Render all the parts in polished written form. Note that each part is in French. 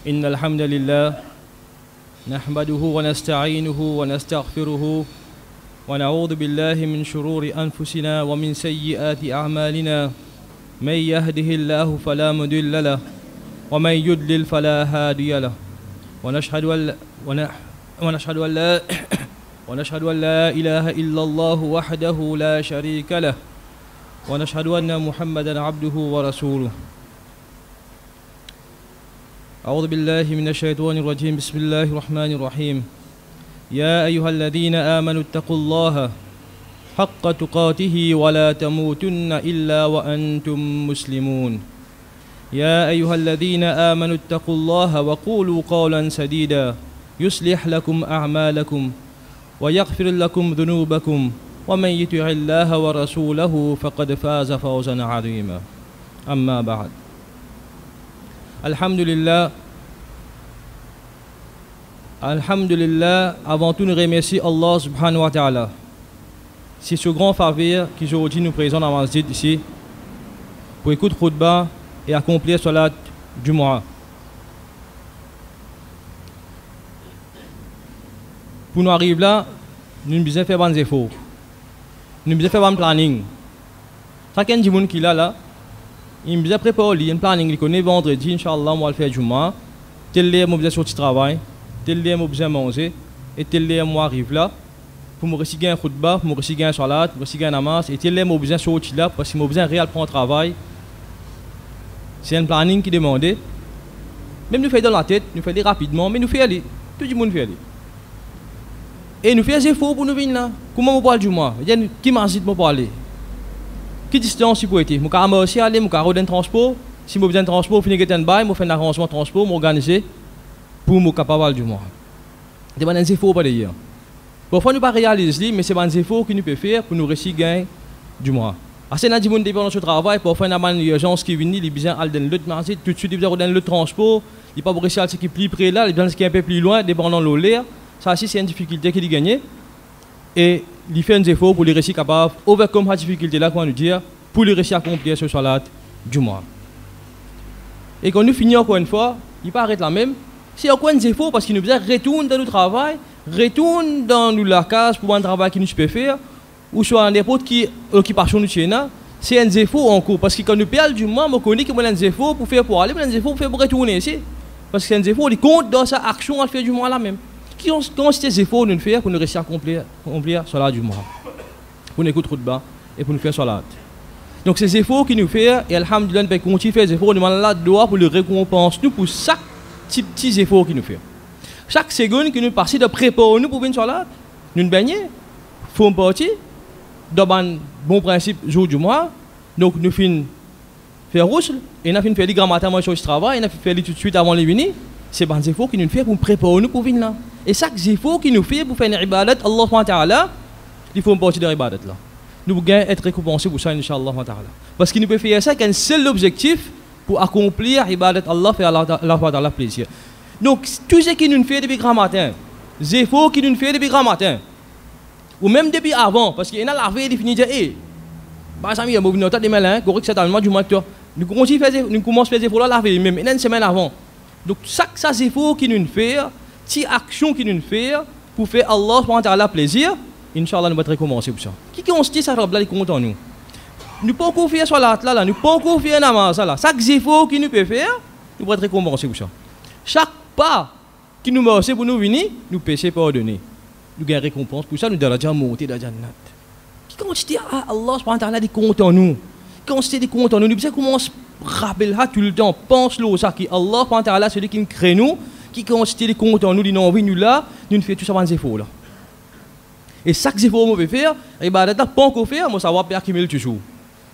إن الحمد لله نحمده ونستعينه ونستغفره ونعوذ بالله من شرور أنفسنا ومن سيئات أعمالنا من يهده الله فلا مضل له ومن يضلل فلا هادي له ونشهد أن لا إله إلا الله وحده لا شريك له ونشهد أن محمدا عبده ورسوله. أعوذ بالله من الشيطان الرجيم. بسم الله الرحمن الرحيم. يا أيها الذين آمنوا اتقوا الله حق تقاته ولا تموتن إلا وأنتم مسلمون. يا أيها الذين آمنوا اتقوا الله وقولوا قولا سديدا يصلح لكم أعمالكم ويغفر لكم ذنوبكم ومن يطع الله ورسوله فقد فاز فوزا عظيما. أما بعد. Alhamdulillah, avant tout nous remercions Allah subhanahu wa ta'ala. C'est ce grand faveur qui aujourd'hui nous présente dans la masjid ici pour écouter khutbah et accomplir salat du mois. Pour nous arriver là, nous devons faire des efforts. Nous devons faire un planning. Chacun du monde qui est là, il me préparer un planning, il connaît vendredi, Inch'Allah, moi le faire du mois. Tel est mon besoin sortir travail, tel est mon besoin manger, et tel est moi arrive là pour me réciter un khutbah, pour me réciter un salat, pour me réciter un namaz, et tel est mon besoin sortir là parce que mon besoin réel prendre travail. C'est un planning qui demande. Même nous faisons dans la tête, nous faisons rapidement, mais nous faisons aller. Tout le monde fait aller. Et nous faisons des efforts pour nous venir là. Comment on parle du mois? Qui m'a dit de me parler? Qui distance il peut être? Je vais aussi aller, je vais un transport. Si je besoin de transport, je vais faire un bail, je vais faire un arrangement de transport, je vais organiser pour me capable du mois. C'est des efforts pas d'ailleurs. Parfois nous ne pas réaliser, mais c'est des efforts que nous pouvons faire pour nous réussir gain du mois. Assez dans le dépend de ce travail, parfois il y a une urgence qui vient, il besoin d'aller dans l'autre marché, tout de suite il besoin d'aller dans le transport, il pas réussir à ce qui est plus près là, il besoin de ce qui est un peu plus loin, dépendant de l'air. Ça aussi c'est une difficulté qu'il gagne. Et il fait des efforts pour les réussir capable overcome cette difficulté là, comment nous dire, pour les réussir à accomplir ce salat du mois. Et quand nous finissons encore une fois, il pas arrêter là même. C'est encore des efforts parce qu'il nous besoin retourner dans le travail, retourner dans la case pour un travail qui nous peut faire, ou soit n'importe qui occupation nous tienne. C'est un effort en cours parce que quand nous perdons du mois, on connaît que nous avons des efforts pour faire pour aller, mais des efforts pour faire pour retourner ici. Parce que c'est un effort qui compte dans sa action à faire du mois là même. Quand c'est des efforts nous faire pour nous réussir à accomplir salat du mois, pour nous écouter khutbah et pour nous faire salat. Donc ces efforts qui nous fait, et alhamdoulilah, nous pouvons continuer à faire des efforts, nous demandons la doigt pour le récompense nous pour chaque petit effort qui nous fait. Chaque seconde que nous passons de préparer nous pour venir salat, nous nous baignons, faisons partie dans un bon principe jour du mois. Donc nous finissons faire rouge, et nous finissons faire les grands matins, moi je travaille, et nous finissons faire tout de suite avant les venir. C'est des efforts qui nous fait pour préparer nous pour venir là. Et chaque effort qui nous fait pour faire une ibadat, Allah subhanahu wa ta'ala, il faut une partie de l'ibadat là. Nous pouvons être récompensés pour ça, Inch'Allah. Parce qu'il nous peut faire ça qu'un seul objectif pour accomplir l'ibadat Allah, faire Allah plaisir. Donc, tout ce qui nous fait depuis grand matin, les efforts qui nous fait depuis grand matin, ou même depuis avant, parce qu'il y a la veille définie, bah, ça y est, nous avons des malins, correct, c'est du mois de nous commençons à faire des efforts là, la veille, même une semaine avant. Donc, chaque effort qui nous fait, petite action qui nous fait pour faire Allah subhanahu wa ta'ala plaisir, Inch'Allah nous va recommencer pour ça. Qui constitue ça là les comptes en nous? Nous pas encore faire salat là, nous pas encore faire namaz là. Chaque effort qui nous peut faire, nous va recommencer pour ça. Chaque pas qui nous marche pour nous venir, nous péché pardonner. Nous gagnons récompense pour ça, nous devons déjà monter dans la Jannat. Qui constitue Allah subhanahu wa ta'ala des comptes en nous? Qui constitue des comptes en nous? Nous besoin commencer rappeler tout le temps, pense-le ça qui Allah subhanahu wa ta'ala celui qui nous crée nous, qui constitue des comptes en nous, dit non, nous là, nous faisons tout ça des efforts là. Et chaque effort que je vais faire, et bien, pas encore faire, je savoir bien accumuler toujours.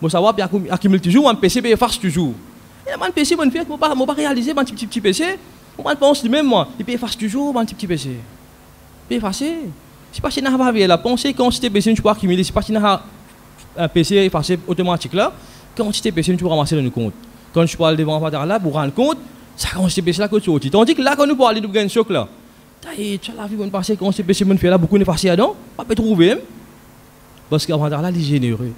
Je savoir bien accumuler toujours, mon PC peut effacer toujours. Et mon PC, je ne vais pas réaliser mon petit PC. Je pense même moi, il peut effacer toujours mon petit PC. Il peut effacer. C'est pas si on a la pensée quand c'est PC, tu peux accumuler. C'est pas si on a un PC effacé automatique là. Quand c'est PC, tu peux ramasser dans le compte. Quand je parle devant là, pour rendre compte, ça quand c'est PC là que tu sortis. Tandis que là, quand nous parlons de gagner choc là. Tu as la vie bonne passée quand c'est PC, fait là, beaucoup de facile dedans, pas peut trouver. Parce qu'avant là, il est généreux.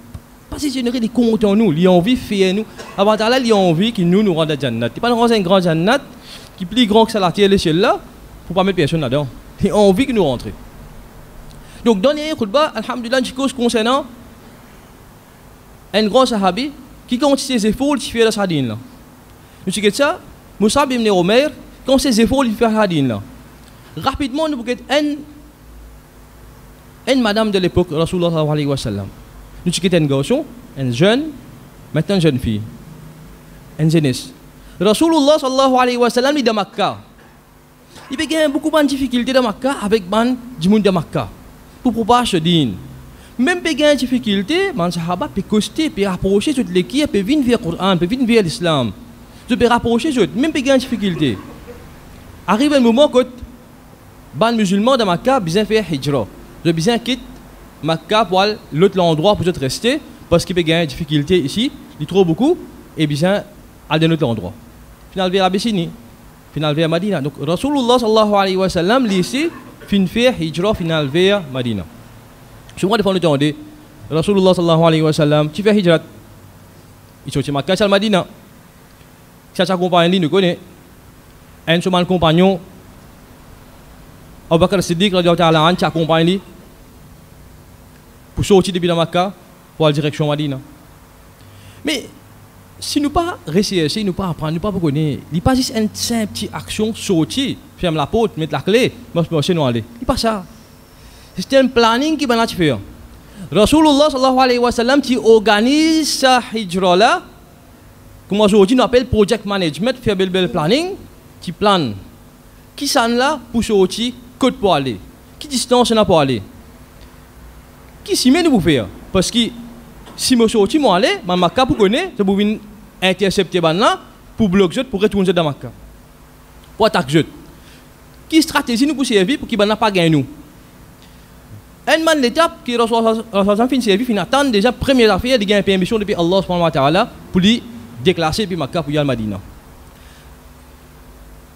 Parce qu'il génère des comptes en nous, il a envie de faire nous. Avant là, il a envie qu'il nous rende à Jannat. Il pas nous rendre un grand Jannat, qui est plus grand que ça la terre et le ciel là, pour pas mettre personne là-dedans. Et on a envie que nous rentrions. Donc, dans les khutbah, alhamdulillah, une cause concernant un grand sahabi qui compte ses efforts, il fait la sardine là. Nous savons ça, Moussab ibn Omer, quand ses efforts, il fait la sardine là. Rapidement, nous avons une madame de l'époque, Rasulullah sallallahu alayhi wa sallam. Nous avons un garçon, un jeune, maintenant une jeune fille, une jeunesse. Rasulullah sallallahu alayhi wa sallam, il est de Makkah. Il y a beaucoup de difficultés de Makkah avec les gens de Makkah pour propager ce din. Même si il y a des difficultés, les sahaba peuvent coster, peuvent rapprocher toute l'équipe, peuvent venir vers le Coran, peuvent venir vers l'islam. Ils peuvent rapprocher, même si il y a des difficultés. Arrive un moment où les musulmans de Makkah besoin faire hijra. Ils ont besoin de quitter Makkah pour l'autre endroit pour rester, parce qu'il y a des difficultés ici, il trouve beaucoup, et besoin aller dans un autre endroit. Finalement, vers Abyssinie, finalement vers Madina. Donc, Rasulullah sallallahu alayhi wa sallam, ici, fin faire hijra, finalement vers Madina. Je moi, des fois, nous entendons, Rasulullah sallallahu alayhi wa sallam, tu fais hijrat. Il sortit Makkah, c'est Madina. Ça s'accompagne, nous connaissons. Un de mes compagnons, Abu Bakr Siddiq, qui accompagne pour sortir depuis Makkah pour la direction Madina. Mais si nous pas rechercher, nous pas apprendre, nous pas connaître, il n'est pas juste une simple petite action sortir, fermer la porte, mettre la clé, marcher nous aller. Il n'est pas ça. C'est un planning qui va faire. Rasulullah sallallahu alayhi wa sallam qui organise sa hijra là, comme aujourd'hui nous appelle project management, faire bel planning, qui plane. Qui s'en là pour sortir, côte pour aller, qui distance on a pour aller. Qui s'y met nous pour faire? Parce que si je sortis, je aller, je Makkah pour connaître, je vais intercepter là pour bloquer, pour retourner dans Makkah. Pour attaquer. Qui stratégie nous pour servir pour qu'il n'y ait pas gagné nous? Une l'étape qui reçoit fin service, fin attend déjà première affaire de gagner permission depuis Allah subhanahu wa ta'ala pour lui déclasser puis Makkah pour y aller Madina.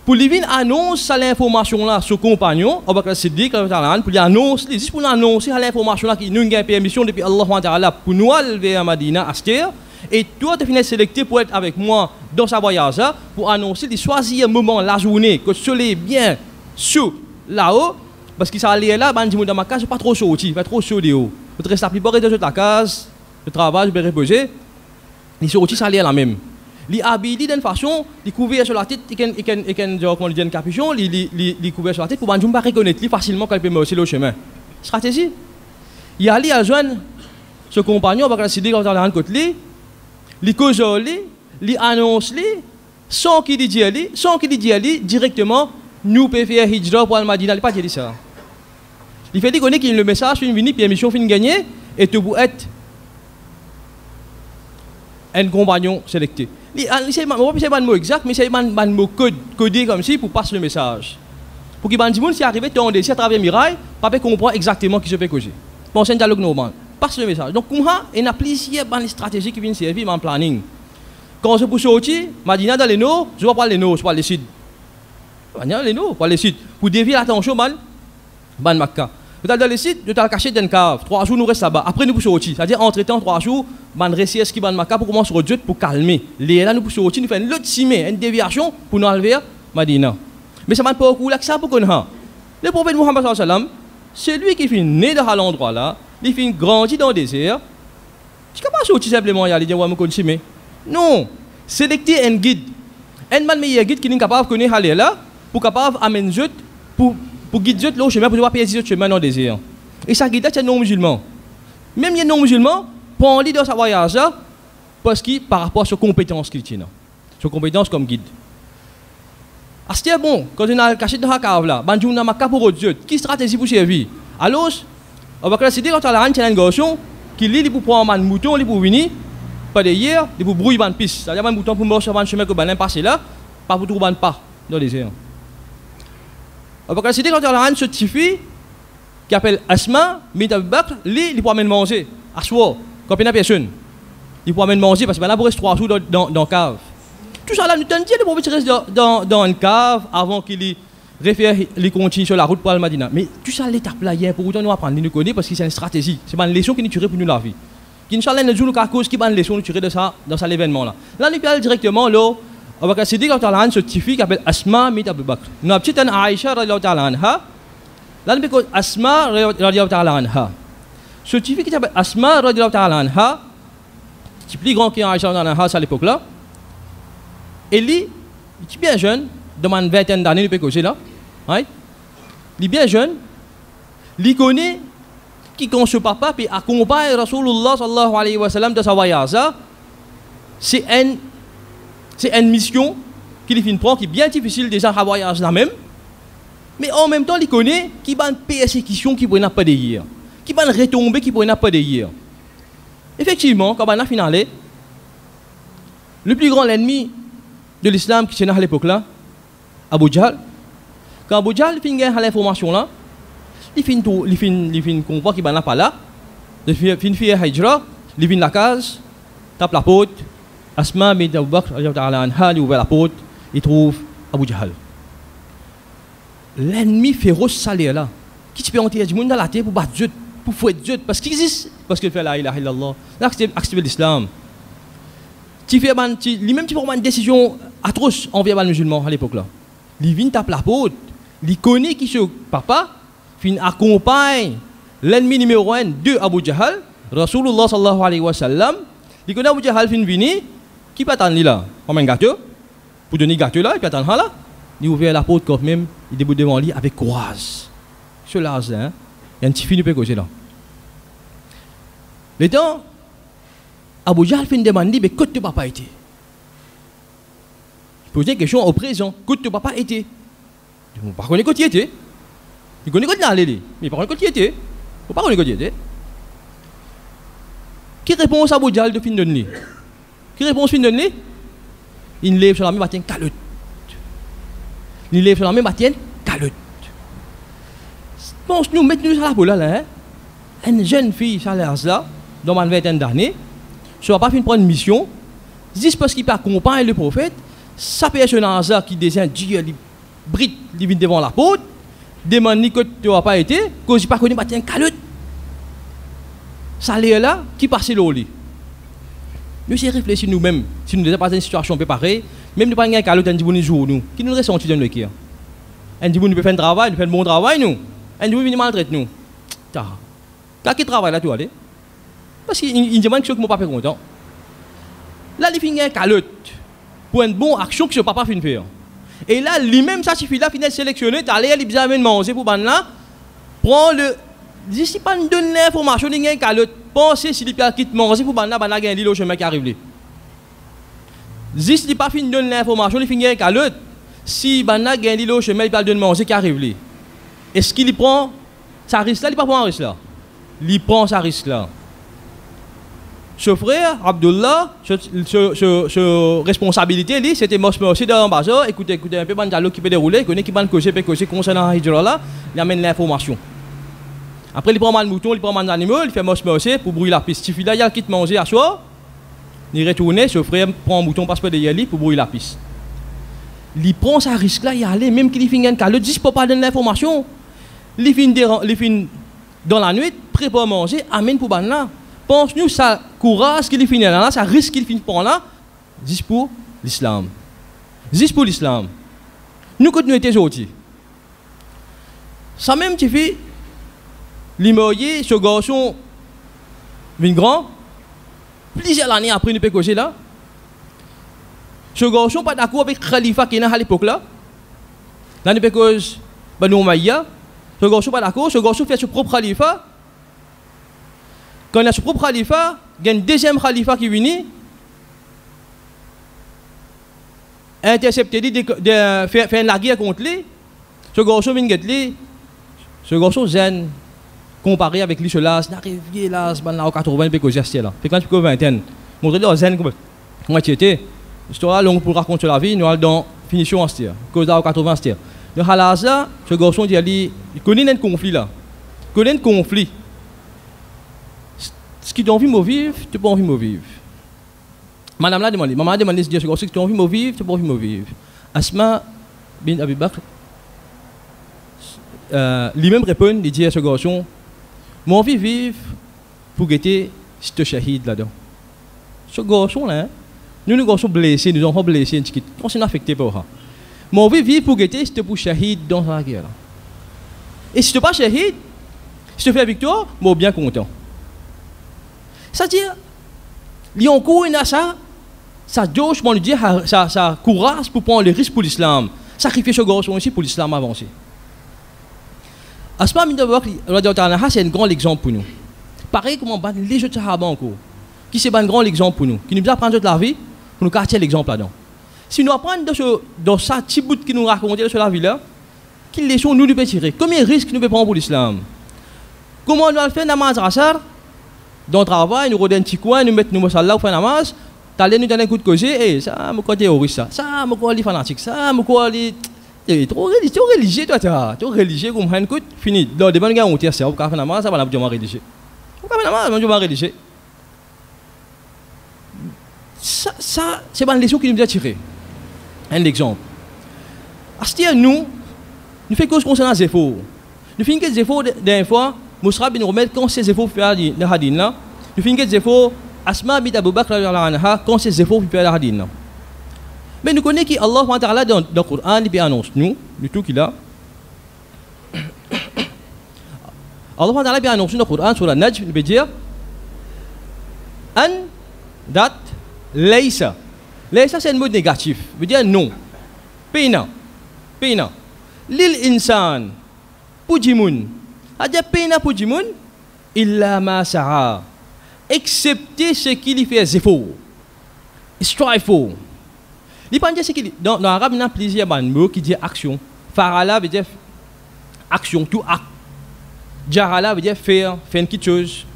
Pour lui venir annoncer l'information là sur compagnon, Abu Bakr Siddiq pour lui annoncer, juste pour annoncer l'information là qui nous gagne permission depuis Allah subhanahu wa ta'ala pour nous aller vers Madina Aster et toi tu finis sélecté pour être avec moi dans sa voyage là pour annoncer de choisir un moment la journée que le soleil est bien chaud là-haut. Parce que ça allait là, les gens de ma case, pas trop chaud, pas trop chaud de haut. Je reste la plupart de la case, je travaille, je vais reposer. Les sorties, ça allait la même. Les habillés d'une façon, les couverts sur la tête, ils ont un capuchon, les couverts sur la tête pour que je ne pas reconnaître facilement quand ils peuvent marcher le chemin. Stratégie. Il allait à joindre ce compagnon, il va décider quand il a un côté, les causes, les annonces, sans qu'il dise directement, nous pouvons faire hijra pour Al-Madina. Il n'a pas dit ça. Il fait dire qu'il y a le message, une venue, puis la mission fin gagnée, et tu peux être un compagnon sélecté. Je ne sais pas le mot exact, mais c'est un mot codé comme ça pour passer le message. Pour que les gens, si arrivé à à travers Mirail, ne comprennent pas exactement ce qui se fait causer. Pour un dialogue normal. Passe le message. Donc, comme ça, il y a plusieurs stratégies qui viennent servir dans le planning. Quand je peux sortir, Madina dans les nord, je ne vais pas les nord, je vais pas les sud. Les nord, pas les sud. Pour dévier l'attention, ban Makkah. Vous allez dans les sites, vous allez cacher dans une cave. 3 jours, nous restons là-bas. Après, nous pouvons sortir. C'est-à-dire, entre-temps, 3 jours, ban récit qui ban Makkah pour commencer à pour calmer. Là, nous pouvons sortir, nous faisons une autre cimée, une déviation pour nous aller vers Madina. Mais ça ne va pas beaucoup là que ça pour qu'on a. Le prophète Muhammad sallallahu alayhi wa sallam, c'est lui qui est né dans l'endroit là, il fait grandi dans le désert. Tu ne peux pas sortir simplement y aller dire, ouais, je connais. Non. Sélecter un guide. Un meilleur guide qui est capable de connaître aller là, pour capable d'amener pour guider le chemin, pour ne pas payer le chemin dans le désert. Et ça guide, c'est non-musulman. Même les non-musulmans, prend lui dans sa voyage là, parce que par rapport à ses compétences qu'il tient, ses compétences comme guide. Ah, c'était bon, quand on a caché dans la cave là, on a marqué pour Dieu, qui stratégie pour servir? Alors, on va décider quand on a un garçon qui lit pour prendre un mouton, pour venir, pas d'ailleurs, pour brouiller une piste. C'est-à-dire un mouton pour marcher sur un chemin que on passer là, pas pour trouver un pas dans le désert. On va décider quand on a un petite fille qui appelle Asma, mais Abu Bakr, il peut amener manger, à soir, quand il n'y a personne. Il peut amener manger parce que là, il reste 3 jours dans la cave. Tout ça là, nous t'en disons, le prophète reste dans une cave avant qu'il continue sur la route pour Al-Madina. Mais tout ça, l'étape là, hier, pour autant nous apprendre, nous connaître parce que c'est une stratégie. C'est une leçon qui nous tire pour nous la vie. Inch'Allah, nous avons une cause qui est une leçon nous tirer de ça, dans cet événement là. Là, nous parlons directement là, Abu Bakr Siddiq radhiyallahu anhu, cette fille qui s'appelle Asma bint Abu Bakr. Nous avons petite Aïcha radhiyallahu anha. Là, nous avons Asma radhiyallahu anha. Cette fille qui s'appelle Asma radhiyallahu anha, qui est plus grand qu'Aïcha radhiyallahu anha à l'époque là. Elle est bien jeune, dans une vingtaine d'années, nous pouvons là. Elle est bien jeune. Elle connaît qui quand ce papa puis accompagne Rasulullah sallallahu alayhi wa sallam dans sa voyage. C'est une mission qu'il prend qui est bien difficile déjà à voyage là même. Mais en même temps, il connaît qu'il y a une persécution qui ne peut pas dire, qui va retomber qui ne peut pas dire. Effectivement, quand on a finalé, le plus grand ennemi de l'islam qui était à l'époque là, Abu Jahl, quand Abu Jahl finit l'information là, il finit comprendre qu'il n'est pas là, il finit faire hijra, il finit la case, tape la porte, Asma bint Abu Bakr, il ouvre la porte, il trouve Abu Jahl. L'ennemi féroce salé là, qui peut entrer du monde dans la terre pour battre Dieu, pour fouetter Dieu, parce qu'il existe, parce qu'il fait la ilaha illallah, l'accepter l'islam. Lui-même, il prend une décision atroce envers les musulmans à l'époque là. Il vient taper la porte, il connaît qui ce papa, il accompagne l'ennemi numéro 1 de Abu Jahl, Rasulullah sallallahu alayhi wa sallam. Il connaît Abu Jahl, il vient, qui peut attendre là, comme un gâteau, pour donner le gâteau là, il peut attendre là. Il ouvre la porte quand même, il débute devant lui avec courage. Cela, il y a un petit film qui est là. Le temps, Abu Jahl fait une demande, mais que ton papa était? Il pose une question au présent, que ton papa était? Il ne connaît pas qui était. Il connaît qui allait, mais il ne connaît pas qui était. Il ne connaît pas qui était. Qui répond à Abu Jahl de fin de nuit? Qui répond à fin de nuit? Il lève sur la main, il calotte. Il lève sur la main, il calotte. Pense nous, mettons nous à la boule là, une jeune fille, ça l'air là, dans une vingtaine d'années, ne va pas finir prendre une mission, juste parce qu'il peut accompagner le prophète, sa personnage qui désire Dieu, il brille, il vient devant la porte, demande que tu n'as pas été, que je ne pas connu, il tient calotte. Ça l'air là, qui passe l'eau. Nous essayons de réfléchir nous-mêmes, si nous n'avons pas une situation préparée, même nous pas un calotte, un bon jour, nous, qui nous ressent dans le cœur. Un bon nous peut faire un travail, nous fait un bon travail, nous. Un bon nous maltraite nous. Là qui travaille là, tu vois, parce qu'il demande que je ne pas content. Là, il fait un calotte pour une bonne action que ce papa finit faire. Et là, lui-même, ça suffit là, finit sélectionner, tu allais aller manger pour ban là, prends le. Si pas nous donne l'information, il y a un calotte, pensez si il peut quitter manger pour ban là, il y a un lit au chemin qui arrive. Si il pas fini de donner l'information, il finit un calotte. Si ban là, il y a un lit au chemin, il peut donner manger qui arrive. Est-ce qu'il prend sa risque là? Il ne prend pas un risque là. Il prend sa risque là. Ce frère, Abdullah, ce responsabilité, c'était aussi dans l'ambassade. Écoutez un peu, il dialogue qui peut dérouler, il connaît qui peut causer concernant Hijra là, il amène l'information. Après, il prend mal mouton, il prend mal animal, il fait aussi pour brouiller la piste. Si là, il quitte manger à soi, il retourne, ce frère prend un mouton, passe pas derrière lui pour brouiller la piste. Il prend sa risque là, il allait, même qu'il finit un calotte, juste pour pas donner l'information. Il finit dans la nuit, prépare à manger, amène pour ban là. Pense-nous, ça courage qu'il finit là, ça risque qu'il finit pour là, juste pour l'islam. Juste pour l'islam. Nous continuons aujourd'hui. Ça même, tu fais, l'immobilier, ce garçon, vient grand, plusieurs années après, nous pouvons là. Ce garçon pas d'accord avec le Khalifa qui est à l'époque là. Là, nous pouvons Banu Umayya. Ce garçon pas d'accord, ce garçon fait son propre Khalifa. Quand il a son propre Khalifa, il y a un deuxième Khalifa qui vient. Intercepter lui, faire la guerre contre lui. Ce garçon vient lui. Ce garçon zen. Comparé avec lui, cela, c'est arrivé là, c'est en 80, puis que j'ai là. Puis quand tu peux 20, montrer-le zen comment tu étais. L'histoire longue pour raconter la vie, nous allons dans finition en stir. Cause d'en 80 stir. Le halaz là, ce garçon dit il connaît un conflit là. Il connaît un conflit. Ce qui t'a envie de vivre, tu n'as pas envie de vivre. Madame l'a demandé, maman a demandé ce garçon, si tu as envie de vivre, tu n'as pas envie de vivre. Asma bint Abi Bakr, lui-même répond, il dit à ce garçon, moi envie de vivre pour guetter si tu es shahid là-dedans. Ce garçon là, Nous sommes blessés, nous sommes blessés, on s'est affecté par ça. Mais on veut vivre pour guetter, c'était pour shahid dans la guerre. Et si tu n'es pas shahid, si tu fais la victoire, moi bien content. C'est-à-dire, il y a encore ça doit, je dire, ça courage pour prendre le risque pour l'islam. Sacrifier ce garçon aussi pour l'islam avancer. Asma bin Abubakr, c'est un grand exemple pour nous. Pareil comme les jeux de Sahaba encore, qui c'est un grand exemple pour nous, qui nous apprend de la vie, pour nous cacher l'exemple là-dedans. Si nous apprenons dans ce petit bout qui nous raconte sur la vie là, quelles leçons nous devons tirer, combien de risques nous devons prendre pour l'islam. Comment nous allons faire namaz rasar, dans le travail, nous redonnons un petit coin, nous mettons nos salas, nous faisons namaz, nous donner un coup de causer, et ça, je crois terroriste, ça, je crois les fanatiques, ça, je crois les... Trop religieux, toi, trop religieux, comme un coup, fini. Dans des bonnes gars, on tire ça, on va faire namaz, ça va nous dire religieux. On va faire namaz, on va dire religieux. Ça, c'est une leçon qui nous a tiré. Un exemple. À nous faisons cause concernant les efforts. Nous faisons des efforts d'un fois, Mousra bin Romed, quand ces efforts faire le hadin là, nous faisons des efforts, Asma bin Abu Bakr, quand ces efforts faire le hadin là. Mais nous connaissons qu'Allah dans le Coran, il annonce nous, du tout qu'il a. Allah annonce dans le Coran, sur la Najm, il veut dire An, dat, Laysa. Laysa, c'est un mot négatif. Il veut dire non. Pena. Pena. Lil insan. Pujimun. C'est-à-dire pena pujimun. Illa ma sa'a. Excepté ce qu'il fait effort. Strive for. Il pense ce qu'il dans l'arabe, il y a plusieurs mots qui disent action. Farala veut dire action, tout acte. Jarala veut dire faire quelque chose.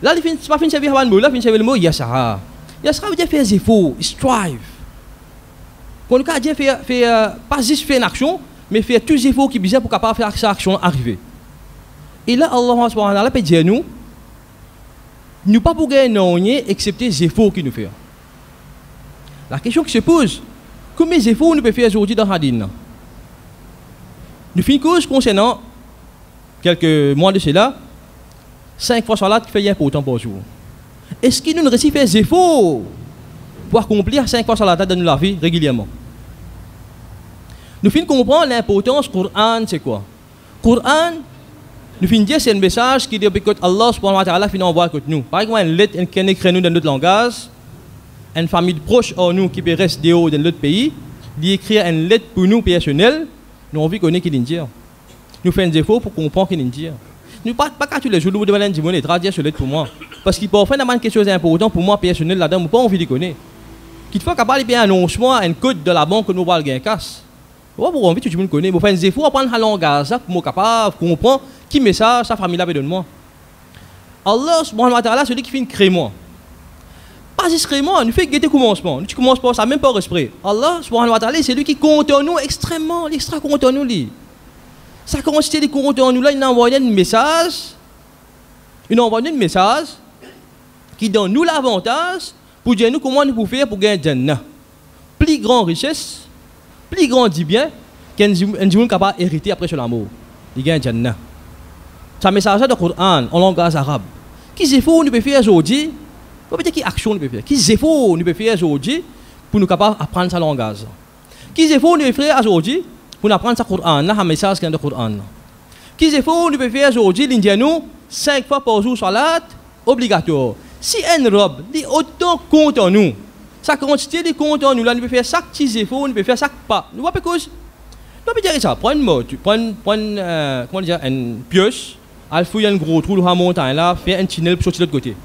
Là, il ne pas servir un mot, là, il servir le mot yasara. Yasara veut dire faire des efforts, strive. Quand on dit faire, pas juste faire une action, mais faire tous les efforts qui sont pour capable faire cette action arriver. Et là, Allah subhanahu wa ta'ala peut dire nous ne pas pour gagner excepté les efforts qu'il nous fait. La question qui se pose, combien d'efforts nous pouvons faire aujourd'hui dans le hadin? Nous faisons une cause concernant quelques mois de cela, 5 fois salat qui fait important par jour. Est-ce qu'il nous réussit à faire des efforts pour accomplir 5 fois salat dans la vie régulièrement? Nous finissons comprendre l'importance du Coran, c'est quoi? Coran, nous finissons dire c'est un message qui dit que Allah subhanahu wa ta'ala finit envoyer contre nous. Par exemple, une lettre qui est écrite dans notre langage, une famille proche de nous qui peut rester dans notre pays, d'écrire une lettre pour nous personnelle, nous avons envie de connaître qui dit. Nous faisons des efforts pour comprendre qui dit. Nous ne pas qu'à tous les jours, nous devons dire traduire ce lettre pour moi. Parce qu'il peut faire quelque chose d'important pour moi personnel là-dedans, je n'ai pas envie de connaître. Qu'il faut capable de faire un annoncement, un code de la banque que nous allons gagner casse. Je n'ai pas envie que tout le monde connaisse. Je fais des efforts pour apprendre le langage pour être capable de comprendre qui message sa famille là donne moi. Allah subhanahu wa ta'ala, celui qui fait créer moi. Pas juste créer moi, nous fait guetter commencement. Nous commences pas ça même pas respect. Allah subhanahu wa ta'ala, c'est lui qui compte en nous extrêmement, l'extra compte en nous lui. Ça consiste de compte en nous là, il envoie un message. Il envoie un message qui donne nous l'avantage pour dire nous comment nous pouvons faire pour gagner Jannah. Plus grande richesse, plus grand dit bien qu'un monde capable d'hériter après sur l'amour. Il gagne Jannah. C'est un message de Coran en langage arabe. Qui efforts nous pouvons faire aujourd'hui? Pas peut-être qui action nous pouvons faire. Qui efforts nous pouvons faire aujourd'hui pour nous capables d'apprendre ce langage? Qui efforts nous pouvons faire aujourd'hui pour apprendre ce Coran, un message qui est dans le Coran? Qui efforts nous pouvons faire aujourd'hui? L'Indien nous 5 fois par jour salat obligatoire. Si un robe dit autant compte en nous, ça quantité de compte en nous là, nous pouvons faire chaque petit effort, nous pouvons faire chaque pas. Nous pas cause. Nous pas dire ça. Prends une mot, comment dire, une pioche, elle fouille un gros trou dans la montagne là, faire un tunnel pour sortir de l'autre côté.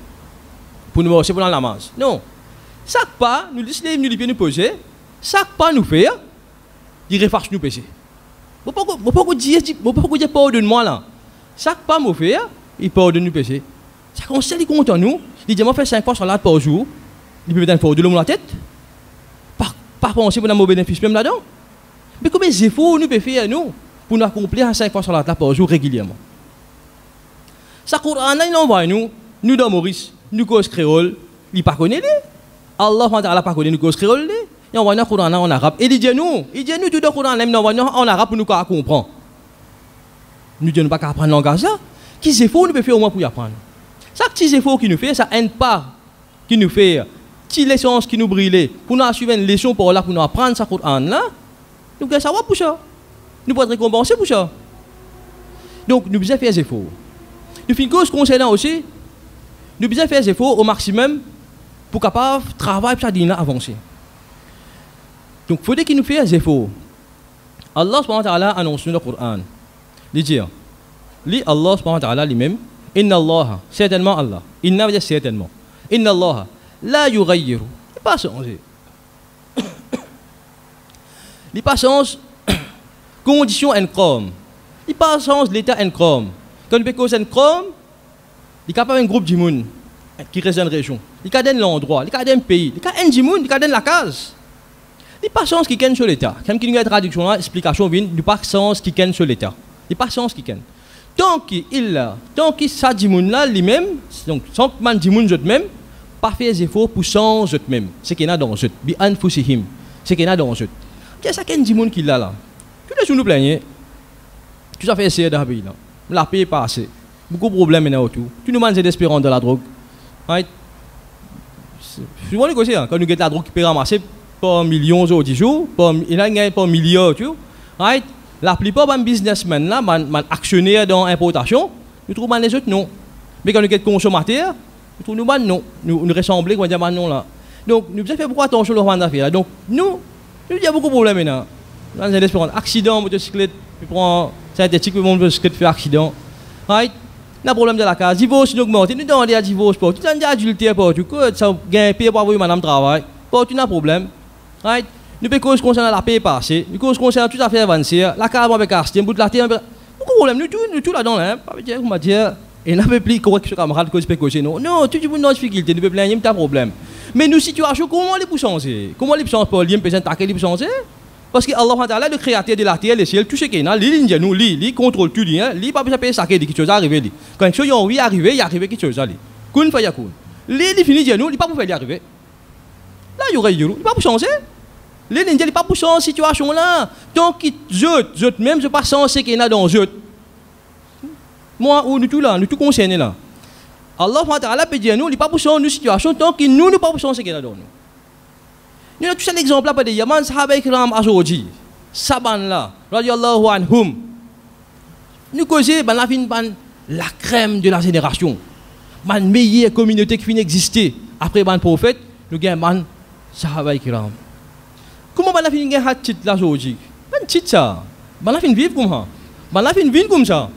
Pour nous marcher pour dans la masse. Non. Chaque pas, nous décidons nous les pieds nous poser. Chaque pas nous faire, il refasse nous pécher. Vous pas dire pardonne-moi là. Chaque pas nous faire, il pardonne nous pécher. Ça consiste à compte en nous. Il dit moi faire 5 fois salat par jour. Il peut mettre un fort de l'homme dans la tête. Pas penser pour un mauvais bénéfice même là-dedans. Mais combien d'efforts nous pouvons faire nous pour nous accomplir 5 fois salat par jour régulièrement? Ça Coran il envoie nous dans Maurice, nous cause créole, il pas connaît. Allah n'a pas connu nous cause créole. Il envoie un Coran en arabe. Et il dit nous tout le Coran il envoie en arabe pour nous comprendre. Nous disons pas qu'à apprendre le langage là. Quels efforts nous pouvons faire au moins pour y apprendre? Chaque petit effort qu'il nous fait, ça aide pas qui nous fait petite leçon qui nous brille, pour nous suivre une leçon pour là, pour nous apprendre ça Coran là, nous devons savoir pour ça. Nous pouvons être récompensés pour ça. Donc, nous devons faire des efforts. Nous finissons cause concernant aussi, nous devons faire des efforts au maximum pour capable travailler pour ça dîner avancer. Donc, il faut qu'il nous fasse des efforts. Allah subhanahu wa ta'ala annonce dans le Coran. Il dit, Allah subhanahu wa ta'ala lui-même, Inna Allah, certainement Allah, Inna veut dire certainement, Inna Allah, la yughayyiru, il n'est pas changé. Il n'est pas changé condition and com. Il n'est pas changé l'état and com. Quand on peut cause and com, il y a un groupe de monde qui reste dans une région. Il y a l'endroit, il y a un pays, il y a un monde, il y a la case. Il n'y a pas chance qui gagne sur l'État. Comme il y a une traduction, explication, il n'y a pas chance qui gagne sur l'État. Il n'y a pas chance qui gagne. Tant que ça dit là lui-même, donc sans que man dit même, pas faire des efforts pour changer même. C'est qu'il y a dans eux. Bi anfusihim. C'est qu'il y a dans eux. Qu'est-ce que dit qui là là? Tous les jours nous plaignons. Tout ça fait essayer dans le pays là. La paix est pas assez. Beaucoup de problèmes maintenant autour. Tout le monde est désespérant de la drogue. Right? Je vois négocier quand nous avons la drogue qui peut ramasser par millions au 10 jours, il y a par milliards, tu vois. Right? La plupart des businessmen là, des actionnaires dans l'importation, nous trouvons les autres non. Mais quand nous sommes consommateurs, nous trouvons non. Nous ressemblons comme dire non là. Donc nous devons faire beaucoup attention aux affaires. Donc nous il y a beaucoup de problèmes maintenant. Dans les espérances, accident, motocyclette, puis prend synthétique, le monde motocyclette fait accident. Right? Le problème de la case, divorce augmente, nous demandons des divorce pour tout, des adultères pour tout, ça gagne payer pour avoir madame travail, pour tout un problème. Right? Nous pouvons cause concernant la paix passée, nous cause concernant tout à fait avancé, la case avec Arsène, bout de la terre, beaucoup de problèmes, nous tout là-dedans, hein, pas dire, comment dire, et n'a pas plus correct que camarade cause pécoché, non, tout le monde dans difficulté, nous pouvons plaindre, il y a un problème. Mais nous situation, comment les pour changer? Comment les changer pour l'IM peut s'attaquer, les changer? Parce que Allah Ta'ala, le créateur de la terre, le ciel, tout ce qui est là, lui, nous, lui contrôle tout, lui, pas besoin de payer ça, quelque chose arrive, quand quelque chose est arrivé, il arrive quelque chose, lui. Kun fa yakun. Lui, finit de nous, il pas pour faire y arriver. Là, il y aurait il pas pour changer. Les Indiens, il pas pour changer cette situation là. Tant qu'ils jetent, même je pas censé qu'il y en a dans eux. Moi, nous tout là, nous tout concernés là. Allah Ta'ala peut dire nous, il pas pour changer nos situations tant qu'il nous pas pour changer qu'il y en a dans nous. Nous avons tout un exemple là, par des Yaman, Sahaba Ikram Azoji, Saban là, radiyallahu anhum. Nous causons, la crème de la génération. La meilleure communauté qui finit d'exister après le prophète, nous avons Sahaba Ikram. Comment on a fait un titre là aujourd'hui? Un titre ça. On a fait vivre comme ça. On a fait vivre comme ça.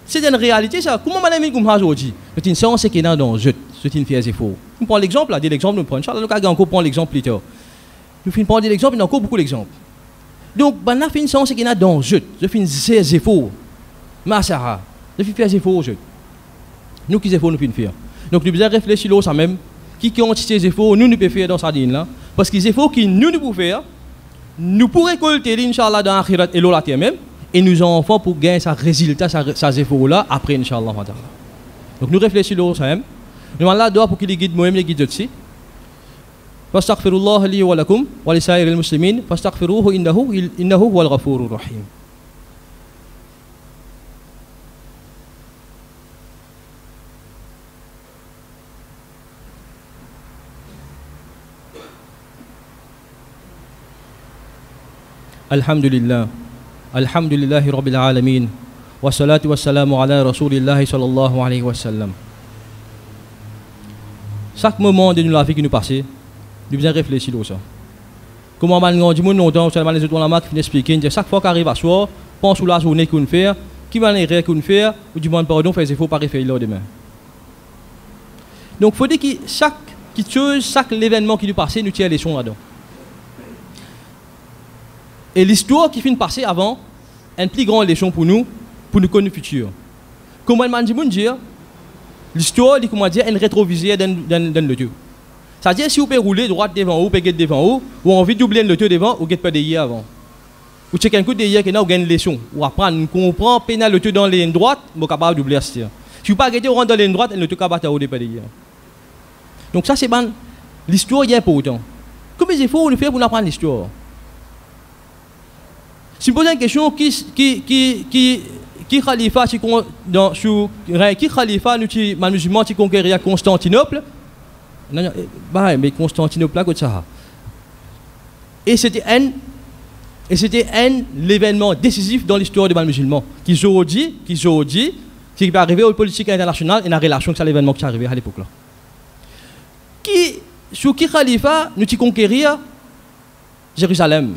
C'est une réalité ça. Comment on a fait comme ça aujourd'hui? C'est une science qui est dans je. C'est une fière effort. Nous prenons l'exemple là, l'exemple nous prenons. Inch'Allah, nous allons encore prendre l'exemple plus tard. Nous finissons prendre l'exemple, il y a encore beaucoup d'exemples. Donc, on a fait une science qui est dans je. Je fais des efforts. Ma Sarah, je fais faire des efforts aujourd'hui. Nous qui efforts nous pouvons faire. Donc, nous devons réfléchir là ça même. Qui ont ces efforts, nous pouvons faire dans sa dîne là. Parce que les efforts que nous pouvons faire, nous pourrons récolter, Inch'Allah, dans l'akhirat et la terre même, et nous enfants pour gagner ce résultat, ces efforts-là, après, Inch'Allah. Donc nous réfléchissons là, ça même. Nous allons là pour qu'il les guide moi-même, les guide aussi. Fastaghfirullah li wa lakum wa li sa'iril muslimin, fastaghfiruhu innahu huwal ghafurur rahim. Alhamdulillah, alhamdulillahi rabbil alamin, wa salatu wa salamu ala rasulillahi sallallahu alayhi wa sallam. Chaque moment de la vie qui nous passe, nous devons réfléchir à ça. Comment on dit longtemps, seulement les autres qui finissent expliquer, chaque fois qu'arrive à soir, pense sur la journée qu'on fait, qui va l'erreur qu'on fait, ou du monde pardon, fait il faut pas refaire le demain. Donc il faut dire que chaque chose, chaque événement qui nous passe, nous tire les leçons là-dedans. Et l'histoire qui finit de passer avant, une plus grande leçon pour nous connaître le futur. Comment on dit dire, l'histoire, comment dire, une rétroviseur dans le tout. C'est-à-dire, si vous pouvez rouler droite devant vous, péguer devant vous, ou envie de doubler le tout devant, vous ne pas derrière avant. Ou checker un coup derrière qui n'a aucune leçon. Ou apprendre, on comprend, pénal le tout dans les lignes droites, vous êtes capable de doubler. Si vous ne pas arrêter, vous rentrez dans les lignes droites, le tout capable de pas derrière. Donc ça, c'est bon. L'histoire est importante. Comment il faut nous faire pour apprendre l'histoire? Si vous posez une question, qui khalifa qui khalifa nous musulmans qui conquérir Constantinople, Mais Constantinople, quoi ça. Et c'était un événement décisif dans l'histoire des musulmans. Qui va arriver aux politiques internationales et la relation que ça l'événement qui est arrivé à l'époque là. Sous qui khalifa nous t'y conquérir Jérusalem,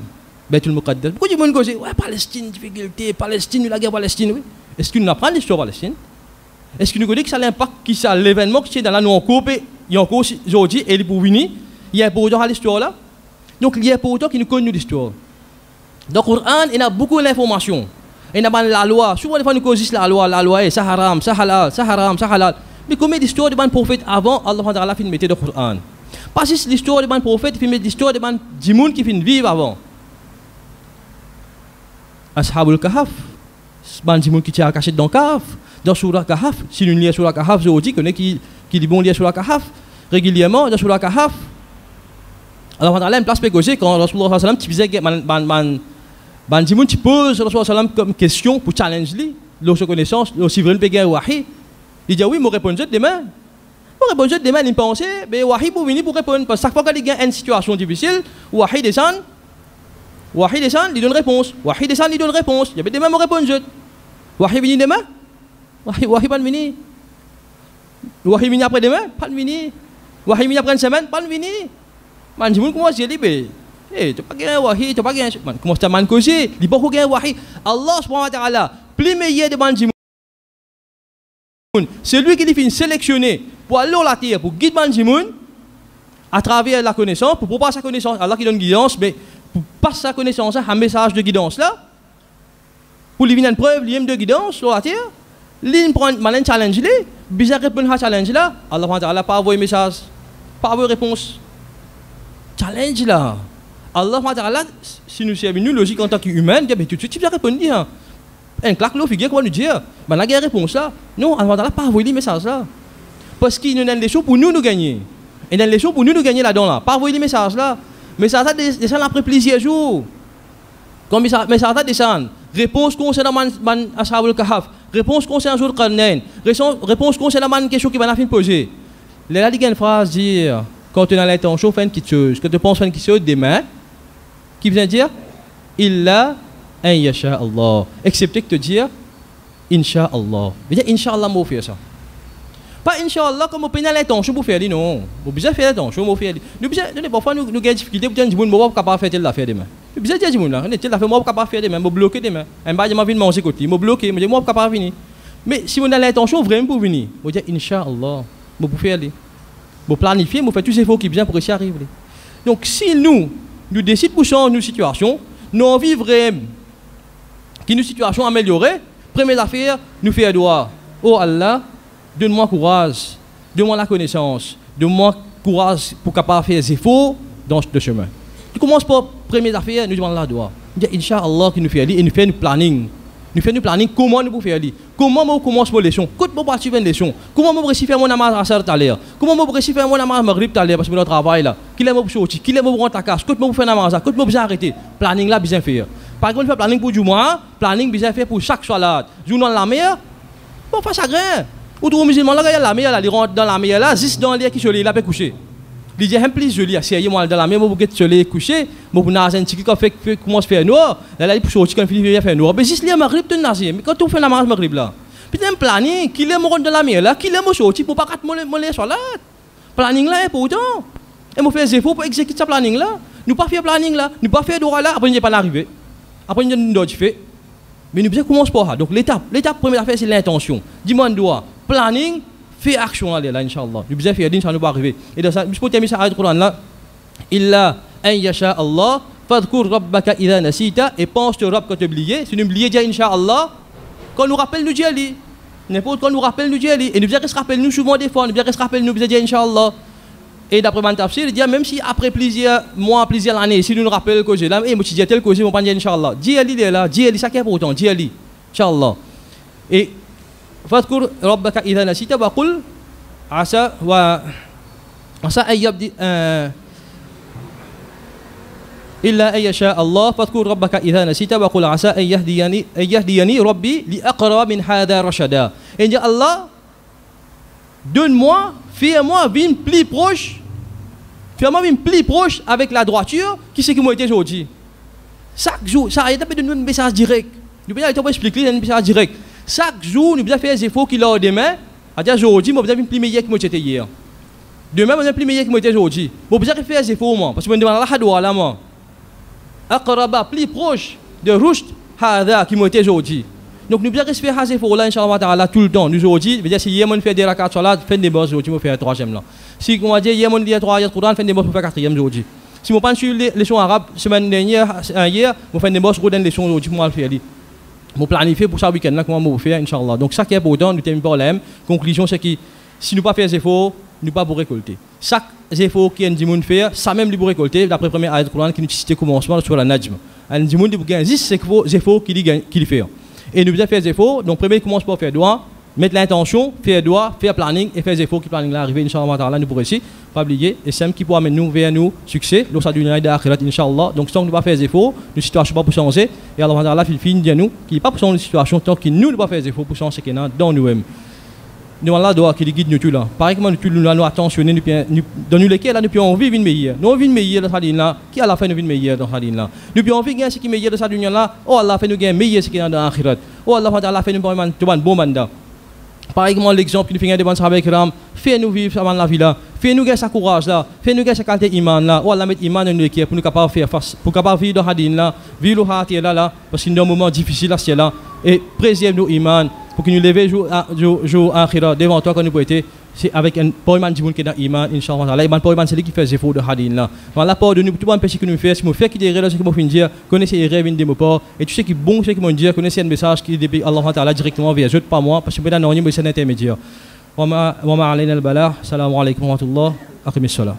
Baitul Muqaddas. Pourquoi du monde cause ouais Palestine difficulté, Palestine la guerre Palestine oui. Est-ce que nous apprenons l'histoire de Palestine? Est-ce que nous connaissons que ça l'impact qui ça l'événement qui est dans la nous encore il y a encore aujourd'hui et pour venir il y a important à l'histoire là. Donc il y a important qui nous connaît l'histoire. Dans le Coran, il y a beaucoup d'informations. Il y a la loi. Souvent, des fois, nous causons la loi est ça haram, ça halal, ça haram, ça halal. Mais combien d'histoires de prophètes avant, Allah a fait mettre dans le Coran? Parce que l'histoire de prophètes, il fait l'histoire de gens qui finissent vivre avant. Ashabul Kahf, des gens qui étaient cachés dans le Kahf, dans Surah Kahf. Si nous lisons Surah Kahf, je vous dis qui dit bon lire Surah Kahf régulièrement dans Surah Kahf. Alors, on a une place pédagogique quand Rasulullah sallam tu faisais ban gens qui posent Rasulullah sallam comme question pour challenge lui, leur connaissance, leur souverain péguer wahi. Il dit oui, moi répondre demain. Moi répondre demain, il pensait, mais wahi pour venir pour répondre parce que chaque fois qu'il y a une situation difficile, wahi descend, il donne réponse. Wahi descend, il donne réponse. Il y a demain moi répondre. Wahi venir demain? Wahi pas venir. Wahi venir après demain? Pas venir. Wahi venir après une semaine? Pas venir. Man, je commence à dire, tu pas gagner wahi, tu pas gagner. Man, commence à man causer, il pas gagner wahi. Allah subhanahu wa ta'ala, plus meilleur de man c'est lui qui définit sélectionner pour aller la terre, pour guider man à travers la connaissance, pour passer sa connaissance. Allah qui donne guidance, mais pour passer sa connaissance, un message de guidance là, pour lui venir une preuve, lui de guidance sur la terre, lui prend un challenge là, bizarre répondre à challenge là, Allah subhanahu wa ta'ala pas envoyer message, pas envoyer réponse. Challenge là. Allah Ta'ala, si nous sommes venus, logique en tant qu'humain, tout de suite, tu vas répondre. Un claque l'eau, figure, quoi nous dire? Ben, la guerre réponse là. Non, Allah Ta'ala pas envoyé les messages là. Parce qu'il nous a des choses pour nous gagner. Et dans les choses pour nous gagner là-dedans là. Pas envoyer les messages là. Mais ça descend après plusieurs jours. Quand les messages descendent, réponse concernant man Ashabul Kahf, réponse concernant Zul Qarnayn, réponse concernant man question qui va nous poser. Là, il y a une phrase dire. Quand tu as l'intention de faire une petite chose, quand tu penses faire une petite chose demain, qui vient dire Illa an yasha Allah. Excepté que te dire Inch'Allah. Mais dire Inch'Allah, moi, faire ça. Pas Inch'Allah comme on a l'intention pour faire, non. On besoin faire l'intention, pour faire. Parfois, nous avons des difficultés pour dire que nous ne sommes pas capables de faire l'affaire demain. Nous besoin dire que nous ne sommes pas capables de faire demain, nous bloquer demain. Un bail, je viens manger côté, nous bloquer, je ne suis pas capable de venir. Mais si on a l'intention vraiment pour venir, on dire Inch'Allah, pour faire. Pour planifier, pour faire tous ces efforts qui bien pour réussir à arriver. Donc, si nous décidons pour changer nos situations, nous vivons qui nos situations améliorées, première affaire, nous faire droit. Oh Allah, donne-moi courage, donne-moi la connaissance, donne-moi courage pour capable faire des efforts dans ce chemin. Tu commences par première affaire, nous demandons la droit. Inch'Allah, qui nous fait et nous fait un planning. Nous faisons un planning comment nous pouvons faire. Comment nous commençons pour les leçons. Quand nous partir faire une leçon. Comment nous réussir faire mon namaz à tout à l'heure. Comment nous réussir faire mon namaz maghrib tout à l'heure parce que notre travail là. Qui est mon sorti, qui est mon rentrer à casse. Quand nous faire namaz, quand nous besoin arrêter. Planning là bien faire. Par exemple, faire planning pour du mois, planning bien faire pour chaque salat. Jour dans la mer, bon pas chagrin. Ou tout musulman là, il y a la mer là, il rentre dans la mer là, juste dans l'air qui se là peut coucher. Il dit un plus joli, asseyez moi dans la mer, moi pour se les coucher, moi pour nager un petit qui fait commence faire noir, là il pour sortir quand il faire noir. Mais juste les maghrib de nager, mais quand on fait la marche maghrib là. Puis un planning, qui est mon dans la mer là, qui est mon sorti pour pas quatre mon salat. Planning là est important. Et moi faire des efforts pour exécuter ce planning là. Nous pas faire planning là, nous pas faire droit là, après nous pas arriver. Après nous d'autres fait. Mais nous bien commence par là. Donc l'étape première affaire c'est l'intention. Dis-moi droit, planning fait action là inchallah. Nous besoin faire d'inchallah nous va arriver. Et dans ça, je peux terminer ça avec le Coran là. Illa an yasha Allah, fadhkur rabbaka idha nasita et pense te Rabb quand tu oublies. Si nous oublier dire inchallah, quand nous rappelle nous dire lui. N'importe quand nous rappelle nous dire lui et nous besoin que se rappelle nous souvent des fois, nous besoin que se rappelle nous besoin dire inchallah. Et d'après mon tafsir, il dit même si après plusieurs mois, plusieurs années, si nous nous rappelons que j'ai là, et moi je dis tel que j'ai mon pas dire inchallah. Dis lui là, dis lui ça qui est important, dis lui inchallah. Et فاذكر ربك إذا نسيت وقل عسى أن يبدي إلا أن يشاء الله فاذكر ربك إذا نسيت وقل عسى أن يهديني ربي لأقرب من هذا رشدا. Et dit Allah, donne-moi, fais-moi vivre plus proche Finalement, même plus proche avec la droiture, qui c'est qui m'a été aujourd'hui. Chaque jour, ça a été de nous un message direct. Nous pouvons expliquer un message direct. Chaque jour, nous devons faire des efforts qui leur demain. C'est-à-dire aujourd'hui, nous devons plus meilleur que moi j'étais hier. Demain, nous devons plus meilleur que moi j'étais aujourd'hui. Nous devons faire des efforts, parce que nous devons la là, moi. Aqraba, plus proche de Rushd, Hada, qui m'a été aujourd'hui. Donc nous devons faire des efforts là, Inch'Allah, tout le temps. Nous aujourd'hui, dire si hier, on fait des rakats sur là, fait des bosses aujourd'hui, on fait un troisième là. Si on va dire hier, on dit trois ayats Coran, fait des bosses pour faire quatrième aujourd'hui. Si on pense sur les leçons arabes, semaine dernière, hier, on fait des bosses pour des leçons aujourd'hui pour le faire. On planifie pour ça week-end là comment on va faire, Inch'Allah. Donc ça qui est important, nous avons un problème. Conclusion, c'est que si nous ne pas faire des efforts, nous ne pas pour récolter. Chaque effort qui est dit moun faire, ça même pour récolter. D'après premier ayat Coran qui nous cite commencement sur la Najm. Un dit moun pour gagner 10 efforts qu'il fait. Et nous devons faire des efforts. Donc premier commence par faire droit, mettre l'intention, faire droit, faire planning et faire des efforts qui planning là arriver Inch'Allah nous pour réussir. Pas oublier et c'est qui pourra amener nous vers nous succès dans sa dunya d'akhirat Inch'Allah. Donc tant que nous pas faire des efforts, nos situations pas pour changer et Allah Ta'ala fin de nous qui pas pour changer la situation tant que nous ne pas faire des efforts pour changer ce qu'il y a dans nous-mêmes. Nous Allah doit qui guide nous tout là. Pareil que nous nous attentionner nous dans nous lesquels là nous pouvons vivre une meilleure. Nous vivre meilleure dans sa dunya là qui à la fin nous vivre meilleure dans sa dunya là. Nous pouvons vivre ce qui est meilleur dans sa dunya là. Oh Allah fait nous gagner meilleur ce qui est dans l'akhirat. Oh Allah Ta'ala fait nous un bon mandat. Par exemple, l'exemple que nous faisons devant Sahaba Kiram, fais-nous vivre avant la vie là, fais-nous gagner sa courage là, fais-nous gagner sa qualité iman là, ou Allah met iman dans nous pour nous capable faire face, pour capable vivre dans hadin là, vivre le hati là, parce que c'est un moment difficile là, c'est là, et préserve nos iman pour que nous levions jour akhira devant toi quand nous pouvons être, c'est avec un poiman qui est dans iman, Inch'Allah, iman poiman c'est lui qui fait des efforts de hadin là. Voilà part de nous tout le monde péché que nous faisons, si nous faisons qui des erreurs, ce que nous faisons dire, connaissez les rêves de mon port, et tout ce qui est bon, ce qui m'ont dit, connaissez un message qui est depuis Allah Ta'ala directement vers eux, pas moi, parce que maintenant on est un intermédiaire. Wa ma alayna al-balagh. Assalamu alaykum wa rahmatullah. Aqimis salat.